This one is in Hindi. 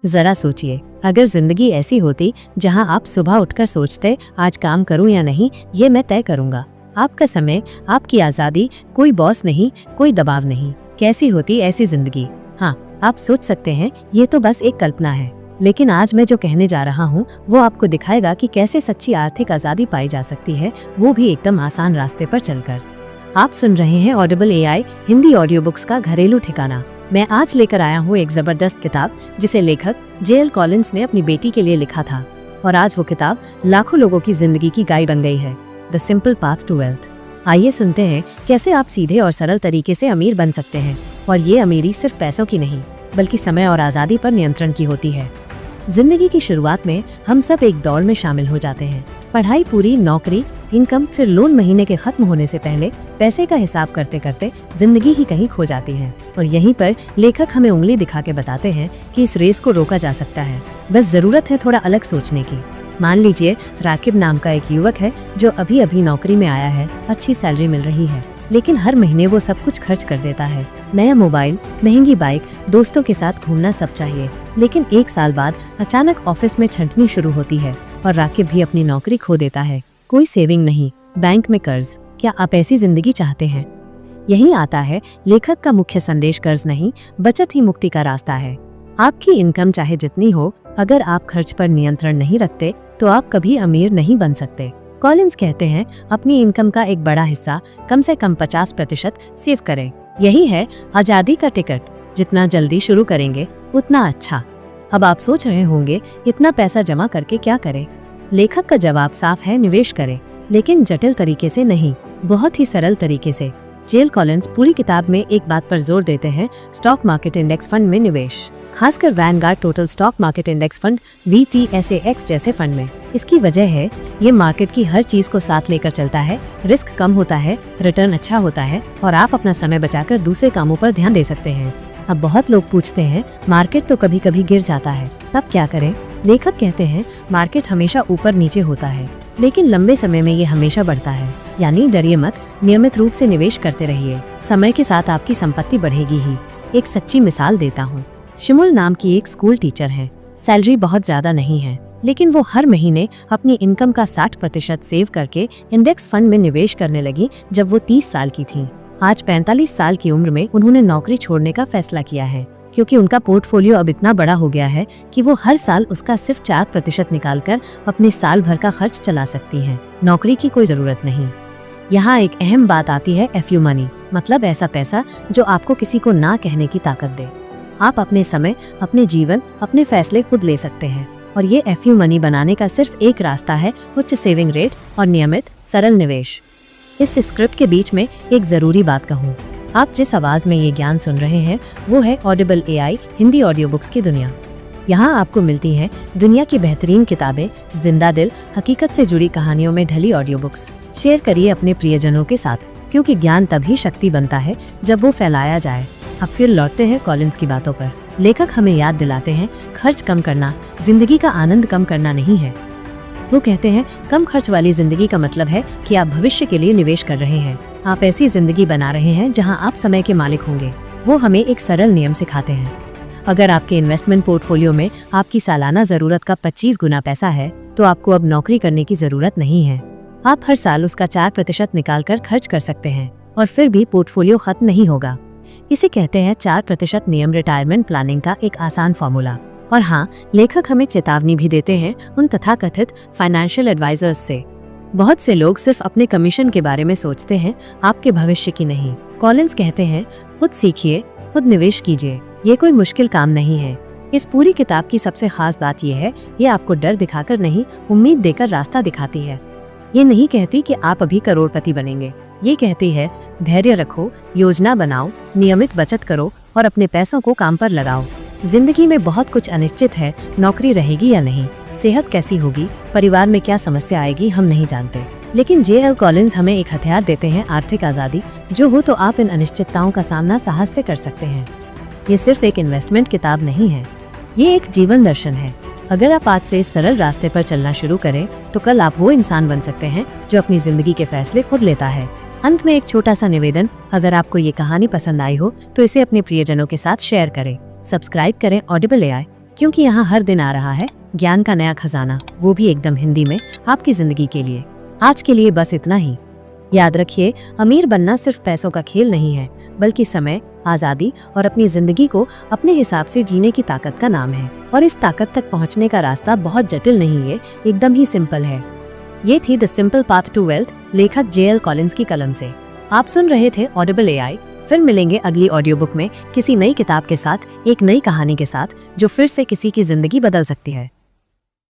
जरा सोचिए, अगर जिंदगी ऐसी होती जहां आप सुबह उठकर सोचते आज काम करूं या नहीं, ये मैं तय करूंगा। आपका समय, आपकी आज़ादी, कोई बॉस नहीं, कोई दबाव नहीं। कैसी होती ऐसी जिंदगी? हाँ, आप सोच सकते हैं ये तो बस एक कल्पना है, लेकिन आज मैं जो कहने जा रहा हूँ वो आपको दिखाएगा कि कैसे सच्ची आर्थिक आज़ादी पाई जा सकती है, वो भी एकदम आसान रास्ते पर चलकर। आप सुन रहे हैं Audible AI Hindi audio books का घरेलू ठिकाना। मैं आज लेकर आया हूँ एक जबरदस्त किताब जिसे लेखक JL कॉलिंस ने अपनी बेटी के लिए लिखा था, और आज वो किताब लाखों लोगों की जिंदगी की गाइड बन गई है, the simple path to wealth. आइए सुनते हैं कैसे आप सीधे और सरल तरीके से अमीर बन सकते हैं। और ये अमीरी सिर्फ पैसों की नहीं, बल्कि समय और आज़ादी पर नियंत्रण की होती है। जिंदगी की शुरुआत में हम सब एक दौड़ में शामिल हो जाते हैं। पढ़ाई पूरी, नौकरी, इनकम, फिर लोन महीने के खत्म होने से पहले पैसे का हिसाब करते करते जिंदगी ही कहीं खो जाती है। और यहीं पर लेखक हमें उंगली दिखा के बताते हैं कि इस रेस को रोका जा सकता है, बस जरूरत है थोड़ा अलग सोचने की। मान लीजिए राकिब नाम का एक युवक है जो अभी अभी नौकरी में आया है, अच्छी सैलरी मिल रही है, लेकिन हर महीने वो सब कुछ खर्च कर देता है। नया मोबाइल, महंगी बाइक, दोस्तों के साथ घूमना सब चाहिए। लेकिन एक साल बाद अचानक ऑफिस में छंटनी शुरू होती है और राकिब भी अपनी नौकरी खो देता है। कोई सेविंग नहीं, बैंक में कर्ज। क्या आप ऐसी जिंदगी चाहते हैं? यही आता है लेखक का मुख्य संदेश। कर्ज नहीं, बचत ही मुक्ति का रास्ता है। आपकी इनकम चाहे जितनी हो, अगर आप खर्च पर नियंत्रण नहीं रखते तो आप कभी अमीर नहीं बन सकते। कॉलिंस कहते हैं अपनी इनकम का एक बड़ा हिस्सा, कम से कम 50% सेव करें। यही है आजादी का टिकट। जितना जल्दी शुरू करेंगे उतना अच्छा। अब आप सोच रहे होंगे इतना पैसा जमा करके क्या करें? लेखक का जवाब साफ है, निवेश करें, लेकिन जटिल तरीके से नहीं, बहुत ही सरल तरीके से। जेल कॉलिंस पूरी किताब में एक बात पर जोर देते हैं, स्टॉक मार्केट इंडेक्स फंड में निवेश, खासकर Vanguard total stock market index fund VTSAX जैसे फंड में। इसकी वजह है ये मार्केट की हर चीज को साथ लेकर चलता है, रिस्क कम होता है, रिटर्न अच्छा होता है, और आप अपना समय बचाकर दूसरे कामों पर ध्यान दे सकते हैं। अब बहुत लोग पूछते हैं मार्केट तो कभी कभी गिर जाता है, तब क्या करें? लेखक कहते हैं मार्केट हमेशा ऊपर नीचे होता है, लेकिन लंबे समय में ये हमेशा बढ़ता है। यानी डरिए मत, नियमित रूप से निवेश करते रहिए, समय के साथ आपकी संपत्ति बढ़ेगी ही। एक सच्ची मिसाल देता हूँ। शिमुल नाम की एक स्कूल टीचर है। सैलरी बहुत ज्यादा नहीं है, लेकिन वो हर महीने अपनी इनकम का 60% सेव करके इंडेक्स फंड में निवेश करने लगी जब वो 30 साल की थी। आज 45 साल की उम्र में उन्होंने नौकरी छोड़ने का फैसला किया है, क्योंकि उनका पोर्टफोलियो अब इतना बड़ा हो गया है कि वो हर साल उसका सिर्फ 4% निकालकर अपने साल भर का खर्च चला सकती हैं। नौकरी की कोई जरूरत नहीं। यहाँ एक अहम बात आती है, FU मनी, मतलब ऐसा पैसा जो आपको किसी को ना कहने की ताकत दे। आप अपने समय, अपने जीवन, अपने फैसले खुद ले सकते हैं, और ये FU मनी बनाने का सिर्फ एक रास्ता है, उच्च सेविंग रेट और नियमित सरल निवेश। इस स्क्रिप्ट के बीच में एक जरूरी बात कहूँ, आप जिस आवाज में ये ज्ञान सुन रहे हैं वो है Audible AI Hindi audio books की दुनिया। यहाँ आपको मिलती हैं दुनिया की बेहतरीन किताबें, जिंदा दिल, हकीकत से जुड़ी कहानियों में ढली ऑडियो बुक्स। शेयर करिए अपने प्रियजनों के साथ, क्योंकि ज्ञान तभी शक्ति बनता है जब वो फैलाया जाए। अब फिर लौटते हैं कॉलिंस की बातों पर। लेखक हमें याद दिलाते हैं खर्च कम करना जिंदगी का आनंद कम करना नहीं है। वो कहते हैं कम खर्च वाली जिंदगी का मतलब है कि आप भविष्य के लिए निवेश कर रहे हैं। आप ऐसी जिंदगी बना रहे हैं जहां आप समय के मालिक होंगे। वो हमें एक सरल नियम सिखाते हैं। अगर आपके इन्वेस्टमेंट पोर्टफोलियो में आपकी सालाना जरूरत का 25 गुना पैसा है, तो आपको अब नौकरी करने की जरूरत नहीं है। आप हर साल उसका 4% निकाल कर खर्च कर सकते हैं, और फिर भी पोर्टफोलियो खत्म नहीं होगा। इसे कहते हैं 4% नियम, रिटायरमेंट प्लानिंग का एक आसान फॉर्मूला। और हाँ, लेखक हमें चेतावनी भी देते हैं उन तथाकथित फाइनेंशियल एडवाइजर्स से। बहुत से लोग सिर्फ अपने कमीशन के बारे में सोचते हैं, आपके भविष्य की नहीं। कॉलिंस कहते हैं खुद सीखिए, खुद निवेश कीजिए। ये कोई मुश्किल काम नहीं है। इस पूरी किताब की सबसे खास बात यह है, ये आपको डर दिखाकर नहीं, उम्मीद देकर रास्ता दिखाती है। ये नहीं कहती कि आप अभी करोड़पति बनेंगे। ये कहती है धैर्य रखो, योजना बनाओ, नियमित बचत करो और अपने पैसों को काम पर लगाओ। जिंदगी में बहुत कुछ अनिश्चित है, नौकरी रहेगी या नहीं, सेहत कैसी होगी, परिवार में क्या समस्या आएगी, हम नहीं जानते। लेकिन JL कॉलिंस हमें एक हथियार देते हैं, आर्थिक आज़ादी। जो हो तो आप इन अनिश्चितताओं का सामना साहस से कर सकते हैं। ये सिर्फ एक इन्वेस्टमेंट किताब नहीं है, ये एक जीवन दर्शन है। अगर आप आज से इस सरल रास्ते पर चलना शुरू करें तो कल आप वो इंसान बन सकते हैं जो अपनी जिंदगी के फैसले खुद लेता है। अंत में एक छोटा सा निवेदन, अगर आपको ये कहानी पसंद आई हो तो इसे अपने प्रियजनों के साथ शेयर करें, सब्सक्राइब करें ऑडिबल AI क्योंकि यहाँ हर दिन आ रहा है ज्ञान का नया खजाना, वो भी एकदम हिंदी में आपकी जिंदगी के लिए। आज के लिए बस इतना ही। याद रखिए, अमीर बनना सिर्फ पैसों का खेल नहीं है, बल्कि समय, आजादी और अपनी जिंदगी को अपने हिसाब से जीने की ताकत का नाम है। और इस ताकत तक पहुंचने का रास्ता बहुत जटिल नहीं है, एकदम ही सिंपल है। ये थी the simple path to wealth, लेखक JL कॉलिंस की कलम से। आप सुन रहे थे ऑडिबल AI। फिर मिलेंगे अगली ऑडियो बुक में किसी नई किताब के साथ, एक नई कहानी के साथ, जो फिर से किसी की जिंदगी बदल सकती है।